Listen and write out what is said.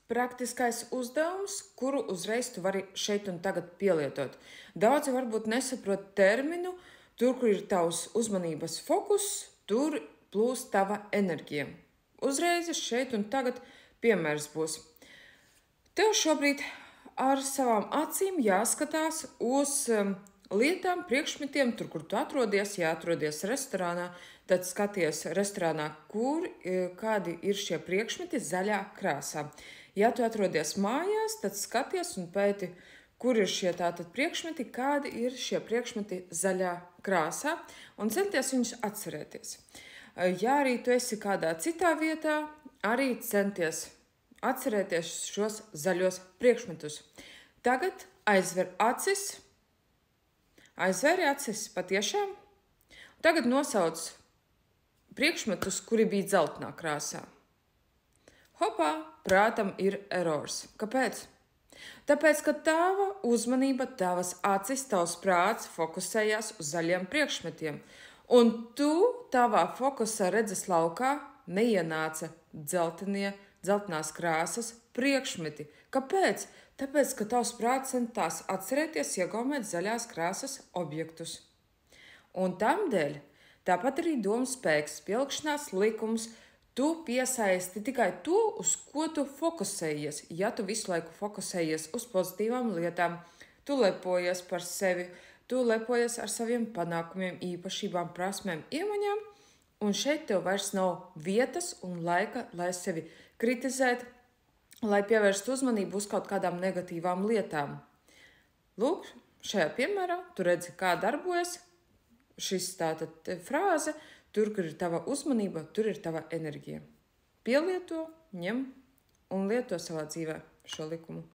praktiskais uzdevums, kuru uzreiz tu vari šeit un tagad pielietot. Daudzi varbūt nesaprot terminu, tur, kur ir tavs uzmanības fokus, tur plūst tava enerģija. Uzreiz šeit un tagad piemērs būs. Tev šobrīd ar savām acīm jāskatās uz lietām, priekšmetiem, tur, kur tu atrodies. Ja atrodies restorānā, tad skaties restorānā, kādi ir šie priekšmeti zaļā krāsā. Ja tu atrodies mājās, tad skaties un pēti, kur ir šie tātad priekšmeti, kādi ir šie priekšmeti zaļā krāsā, un centies viņus atcerēties. Ja arī tu esi kādā citā vietā, arī centies atcerēties šos zaļos priekšmetus. Tagad aizver acis. Aizvēri acis patiešām. Tagad nosauc priekšmetus, kuri bija dzeltenā krāsā. Hopā, prātam ir erors. Kāpēc? Tāpēc, ka tava uzmanība, tavas acis, tavs prāts fokusējās uz zaļiem priekšmetiem. Un tu tavā fokusa redzes laukā neienāca dzeltenās krāsas priekšmeti. Kāpēc? Tāpēc, ka tavs prāts centās atcerēties, iegaumēt zaļās krāsas objektus. Un tamdēļ, tāpat arī domas spēks, pielikšanās likums, tu piesaisti tikai to, uz ko tu fokusējies. Ja tu visu laiku fokusējies uz pozitīvām lietām, tu lepojies par sevi, tu lepojies ar saviem panākumiem, īpašībām, prasmēm, iemaņām, un šeit tev vairs nav vietas un laika, lai sevi kritizētu, lai pievērstu uzmanību uz kaut kādām negatīvām lietām. Lūk, šajā piemērā tu redzi, kā darbojas šis tātad frāze, tur, kur ir tava uzmanība, tur ir tava enerģija. Pielieto, ņem un lieto savā dzīvē šo likumu.